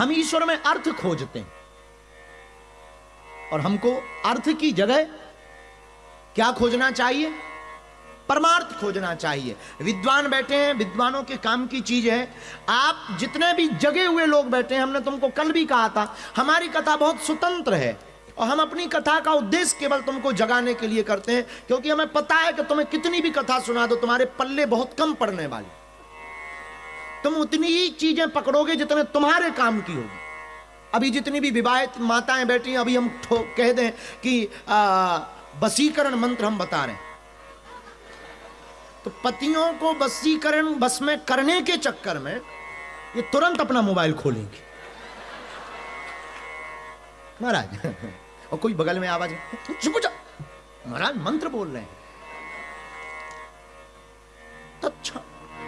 हम ईश्वर में अर्थ खोजते हैं, और हमको अर्थ की जगह क्या खोजना चाहिए? परमार्थ खोजना चाहिए। विद्वान बैठे हैं, विद्वानों के काम की चीज है। आप जितने भी जगे हुए लोग बैठे हैं, हमने तुमको कल भी कहा था, हमारी कथा बहुत स्वतंत्र है और हम अपनी कथा का उद्देश्य केवल तुमको जगाने के लिए करते हैं, क्योंकि हमें पता है कि तुम्हें कितनी भी कथा सुना दो, तुम्हारे पल्ले बहुत कम पड़ने वाली। तुम उतनी ही चीजें पकड़ोगे जितने तुम्हारे काम की होगी। अभी जितनी भी विवाहित माताएं बैठी हैं, अभी हम कह दें कि वशीकरण मंत्र हम बता रहे हैं, तो पतियों को वशीकरण बस में करने के चक्कर में ये तुरंत अपना मोबाइल खोलेंगे महाराज। और कोई बगल में आवाज, चुप जा महाराज, मंत्र बोल रहे हैं। अच्छा,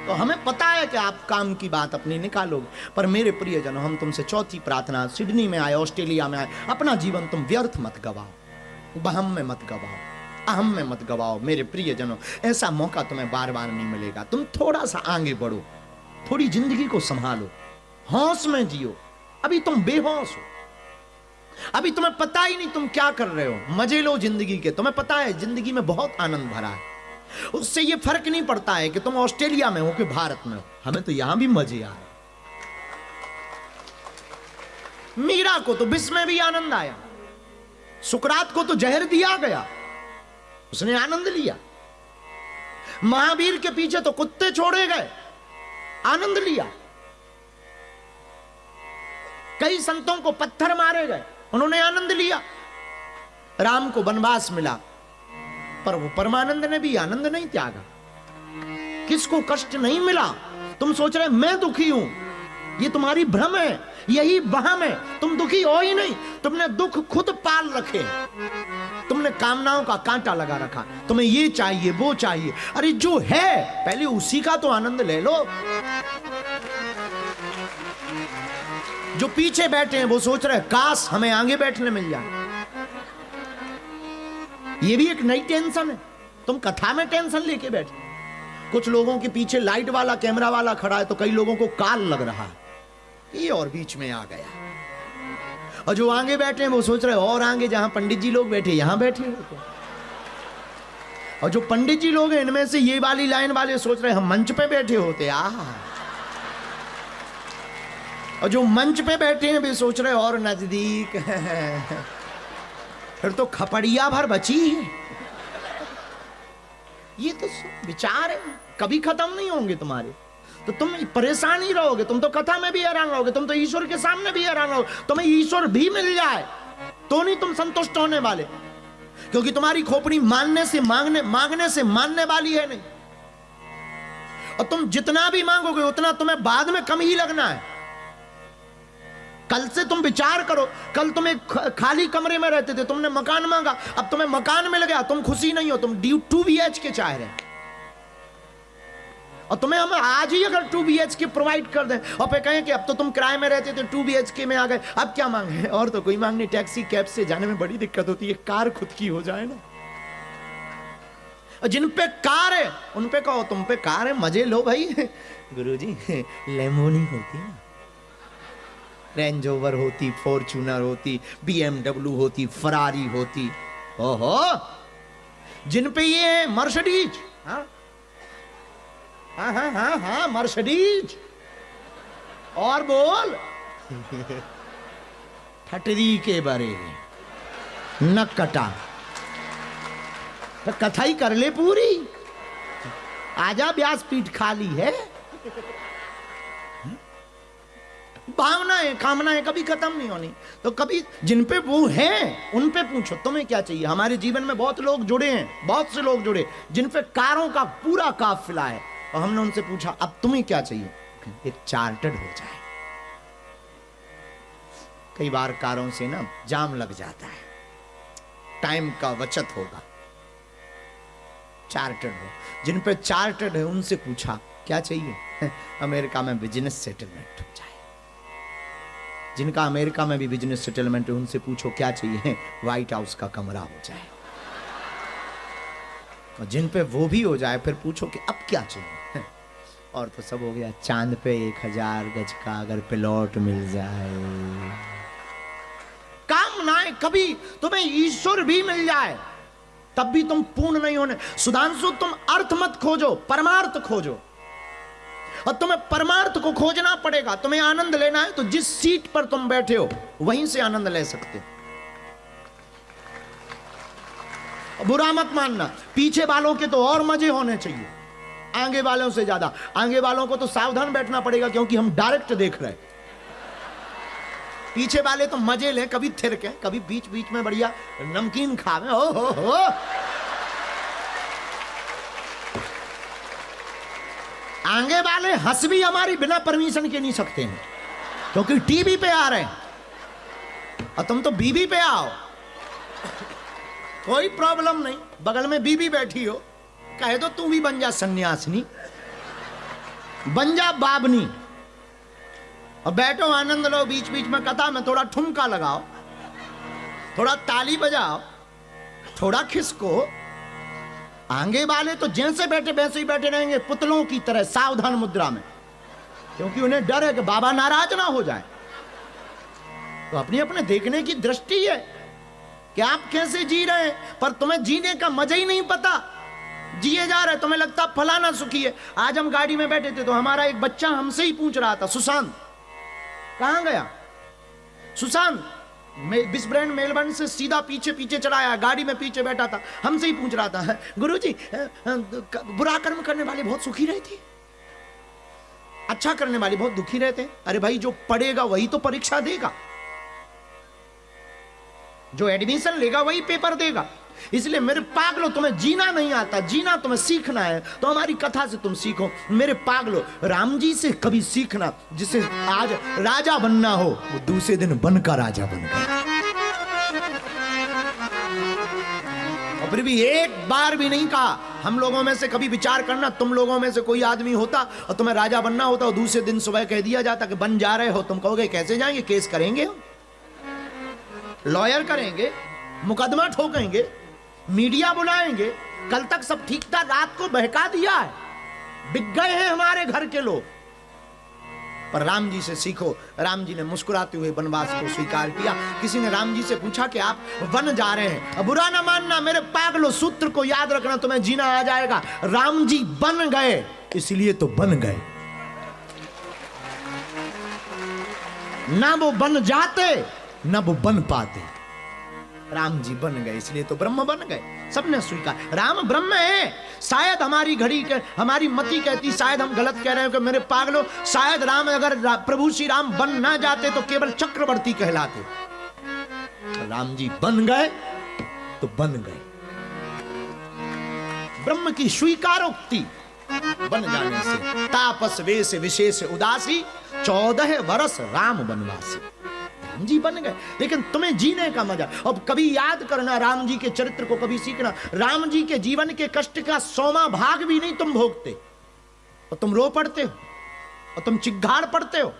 तो हमें पता है कि आप काम की बात अपनी निकालोगे, पर मेरे प्रियजनों, हम तुमसे चौथी प्रार्थना, सिडनी में आए, ऑस्ट्रेलिया में आए, अपना जीवन तुम व्यर्थ मत गवाओ, बहम में मत गवाओ, अहम में मत गवाओ। मेरे प्रियजनों, ऐसा मौका तुम्हें बार बार नहीं मिलेगा। तुम थोड़ा सा आगे बढ़ो, थोड़ी जिंदगी को संभालो, होश में जियो। अभी तुम बेहोश हो, अभी तुम्हें पता ही नहीं तुम क्या कर रहे हो। मजे लो जिंदगी के, तुम्हें पता है जिंदगी में बहुत आनंद भरा है। उससे ये फर्क नहीं पड़ता है कि तुम ऑस्ट्रेलिया में हो कि भारत में हो, हमें तो यहां भी मजे आ रहे। मीरा को तो विष में भी आनंद आया, सुकरात को तो जहर दिया गया, उसने आनंद लिया। महावीर के पीछे तो कुत्ते छोड़े गए, आनंद लिया। कई संतों को पत्थर मारे गए, उन्होंने आनंद लिया। राम को वनवास मिला, पर वो परमानंद ने भी आनंद नहीं त्यागा। किसको कष्ट नहीं मिला? तुम सोच रहे मैं दुखी हूं, ये तुम्हारी भ्रम है, यही वहम है। तुम दुखी हो ही नहीं, तुमने दुख खुद पाल रखे, तुमने कामनाओं का कांटा लगा रखा, तुम्हें ये चाहिए वो चाहिए। अरे जो है पहले उसी का तो आनंद ले लो। जो पीछे बैठे हैं वो सोच रहे काश हमें आगे बैठने मिल जाए। ये भी एक नई टेंशन है, तुम कथा में टेंशन लेके बैठे। कुछ लोगों के पीछे लाइट वाला कैमरा वाला खड़ा है, तो कई लोगों को काल लग रहा है, ये और बीच में आ गया। और जो आगे बैठे हैं वो सोच रहे और आगे, जहां पंडित जी लोग बैठे यहां बैठे होते। और जो पंडित जी लोग हैं, इनमें से ये वाली लाइन वाले सोच रहे हम मंच पे बैठे होते। और जो मंच पे बैठे हैं वे सोच रहे और नजदीक। फिर तो खपड़िया भर बची है। ये तो विचार है, कभी खत्म नहीं होंगे तुम्हारे। तो तुम परेशान ही रहोगे, तुम तो कथा में भी हैरान रहोगे, तुम तो ईश्वर के सामने भी हैरान रहोगे। तुम्हें ईश्वर भी मिल जाए तो नहीं तुम संतुष्ट होने वाले, क्योंकि तुम्हारी खोपड़ी मांगने से मानने वाली है नहीं। और तुम जितना भी मांगोगे उतना तुम्हें बाद में कम ही लगना है। कल से तुम विचार करो, कल तुम एक खाली कमरे में रहते थे, तुमने मकान मांगा, अब तुम्हें मकान मिल गया, तुम खुशी नहीं हो, तुम 2 BHK चाह रहे। और तुम्हें हम आज ही अगर 2 BHK प्रोवाइड कर दें और फिर कहें कि अब तो तुम किराए में रहते थे 2 BHK में आ गए, अब क्या मांगे? और तो कोई मांग नहीं, टैक्सी कैब से जाने में बड़ी दिक्कत होती है, कार खुद की हो जाए ना। और जिन पे कार है उन पे कहो तुम पे कार है, मजे लो भाई। गुरुजी लेमोनी होती है, रेंज ओवर होती, फॉर्च्यूनर होती, BMW होती, फरारी होती। ओहो, जिन पे ये है मर्सिडीज, हाँ मर्सिडीज। और बोल ठटरी के बारे न कटा, तो कथा ही कर ले पूरी। आजा, व्यासपीठ खाली है। भावनाएं कामनाएं कभी खत्म नहीं होनी। तो कभी जिन पे वो हैं उन पे पूछो तुम्हें क्या चाहिए। हमारे जीवन में बहुत लोग जुड़े हैं, बहुत से लोग जुड़े जिन पे कारों का पूरा काफिला है, और हमने उनसे पूछा अब तुम्हें क्या चाहिए? एक चार्टर्ड हो जाए। कई बार कारों से ना जाम लग जाता है, टाइम का बचत होगा। चार्टर्ड हो, जिन पे चार्टर्ड है उनसे पूछा क्या चाहिए? अमेरिका में बिजनेस सेटलमेंट हो जाए। जिनका अमेरिका में भी बिजनेस सेटलमेंट है उनसे पूछो क्या चाहिए? व्हाइट हाउस का कमरा हो जाए। और जिन पे वो भी हो जाए फिर पूछो कि अब क्या चाहिए? और तो सब हो गया। चांद पे 1000 गज का अगर प्लॉट मिल जाए, कामनाएं कभी तुम्हें ईश्वर भी मिल जाए तब भी तुम पूर्ण नहीं होने। सुधांशु, तुम अर्थ मत खोजो, परमार्थ खोजो। और तुम्हें परमार्थ को खोजना पड़ेगा। तुम्हें आनंद लेना है तो जिस सीट पर तुम बैठे हो वहीं से आनंद ले सकते हो। बुरा मत मानना, पीछे वालों के तो और मजे होने चाहिए आगे वालों से ज्यादा। आगे वालों को तो सावधान बैठना पड़ेगा क्योंकि हम डायरेक्ट देख रहे हैं। पीछे वाले तो मजे लें, कभी थिरके, कभी बीच बीच में बढ़िया नमकीन खावे। ओ हो। आगे वाले हंस भी हमारी बिना परमिशन के नहीं सकते हैं क्योंकि टीवी पे आ रहे हैं और तुम तो बीबी पे आओ। कोई प्रॉब्लम नहीं, बगल में बीबी बैठी हो, कहे तो तू भी बन जा सन्यासिनी, बन जा बाबनी और बैठो आनंद लो। बीच बीच में कथा में थोड़ा ठुमका लगाओ, थोड़ा ताली बजाओ, थोड़ा खिसको। आगे वाले तो जैसे बैठे वैसे ही बैठे रहेंगे, पुतलों की तरह सावधान मुद्रा में, क्योंकि उन्हें डर है कि बाबा नाराज ना हो जाए। तो अपनी अपने देखने की दृष्टि है कि आप कैसे जी रहे हैं, पर तुम्हें जीने का मजा ही नहीं पता। जिए जा रहे, तुम्हें लगता फलाना सुखी है। आज हम गाड़ी में बैठे थे तो हमारा एक बच्चा हमसे ही पूछ रहा था, सुशांत कहां गया? सुशांत बिस्ब्रैंड मेलबर्न से सीधा पीछे पीछे चला आया, गाड़ी में पीछे बैठा था, हमसे ही पूछ रहा था, गुरुजी बुरा कर्म करने वाले बहुत सुखी रहते, अच्छा करने वाले बहुत दुखी रहते। अरे भाई, जो पढ़ेगा वही तो परीक्षा देगा, जो एडमिशन लेगा वही पेपर देगा। इसलिए मेरे पागलो, तुम्हें जीना नहीं आता, जीना तुम्हें सीखना है तो हमारी कथा से तुम सीखो। मेरे पागलो, राम जी से कभी सीखना, जिसे आज राजा बनना हो वो दूसरे दिन बनकर राजा बन गया। और फिर भी एक बार भी नहीं कहा। हम लोगों में से कभी विचार करना, तुम लोगों में से कोई आदमी होता और तुम्हें राजा बनना होता और दूसरे दिन सुबह कह दिया जाता कि बन जा रहे हो, तुम कहोगे कैसे जाएंगे? केस करेंगे, लॉयर करेंगे, मुकदमा ठोकेंगे, मीडिया बुलाएंगे। कल तक सब ठीक था, रात को बहका दिया है, बिक गए हैं हमारे घर के लोग। पर राम जी से सीखो। राम जी ने मुस्कुराते हुए वनवास को स्वीकार किया। किसी ने राम जी से पूछा कि आप वन जा रहे हैं, अब बुरा ना मानना मेरे पागलो, सूत्र को याद रखना, तुम्हें जीना आ जाएगा। राम जी बन गए इसलिए तो बन गए, ना वो बन जाते ना वो बन पाते। राम जी बन गए इसलिए तो ब्रह्म बन गए, सबने स्वीकार। राम ब्रह्म है। शायद हमारी घड़ी के, हमारी मति कहती, शायद हम गलत कह रहे हैं कि मेरे पागलो, शायद राम अगर प्रभु श्री राम बन ना जाते तो केवल चक्रवर्ती कहलाते। राम जी बन गए तो बन गए। ब्रह्म की स्वीकारोक्ति बन जाने से तापस वेश विशेष उदासी, 14 वर्ष राम बनवासी। राम जी बन गए, लेकिन तुम्हें जीने का मजा। अब कभी याद करना राम जी के चरित्र को, कभी सीखना। राम जी के जीवन के कष्ट का 100वां भाग भी नहीं तुम भोगते और तुम रो पड़ते हो और तुम चिघाड़ पड़ते हो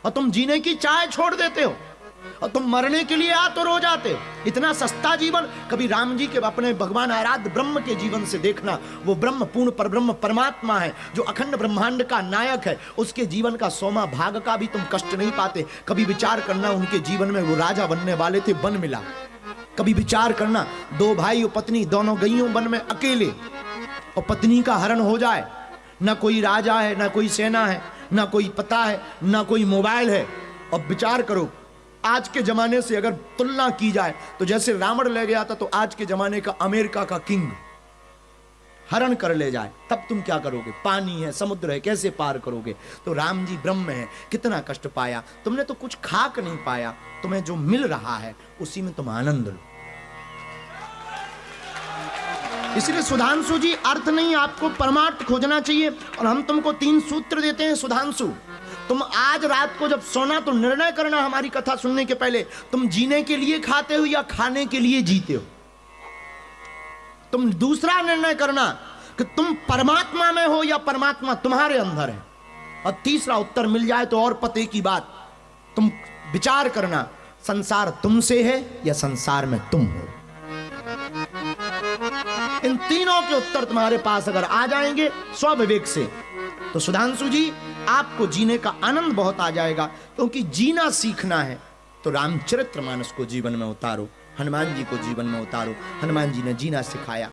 और तुम जीने की चाह छोड़ देते हो और तुम मरने के लिए आ तो रो जाते हो। इतना सस्ता जीवन कभी राम जी के अपने भगवान आराध्य ब्रह्म के जीवन से देखना। वो ब्रह्म पूर्ण परब्रह्म परमात्मा है जो अखंड ब्रह्मांड का नायक है। उसके जीवन का 100वां भाग का भी तुम कष्ट नहीं पाते। कभी विचार करना, उनके जीवन में वो राजा बनने वाले थे, वन मिला। कभी विचार करना, 2 भाई और पत्नी दोनों गईयों वन में अकेले, और पत्नी का हरण हो जाए। ना कोई राजा है, ना कोई सेना है, ना कोई पता है, ना कोई मोबाइल है। अब विचार करो, आज के जमाने से अगर तुलना की जाए तो जैसे रावण ले गया था, तो आज के जमाने का अमेरिका का किंग हरण कर ले जाए, तब तुम क्या करोगे? पानी है, समुद्र है, कैसे पार करोगे? तो राम जी ब्रह्म है। कितना कष्ट पाया तुमने, तो कुछ खाक नहीं पाया। तुम्हें जो मिल रहा है उसी में तुम आनंद लो। इसलिए सुधांशु जी, अर्थ नहीं, आपको परमार्थ खोजना चाहिए। और हम तुमको 3 सूत्र देते हैं सुधांशु। तुम आज रात को जब सोना तो निर्णय करना, हमारी कथा सुनने के पहले, तुम जीने के लिए खाते हो या खाने के लिए जीते हो। तुम दूसरा निर्णय करना कि तुम परमात्मा में हो या परमात्मा तुम्हारे अंदर है। और तीसरा उत्तर मिल जाए तो और पते की बात। तुम विचार करना, संसार तुमसे है या संसार में तुम हो। इन तीनों के उत्तर तुम्हारे पास अगर आ जाएंगे स्वविवेक से, तो सुधांशु जी, आपको जीने का आनंद बहुत आ जाएगा, क्योंकि जीना सीखना है तो रामचरितमानस को जीवन में उतारो, हनुमान जी को जीवन में उतारो। हनुमान जी ने जीना सिखाया।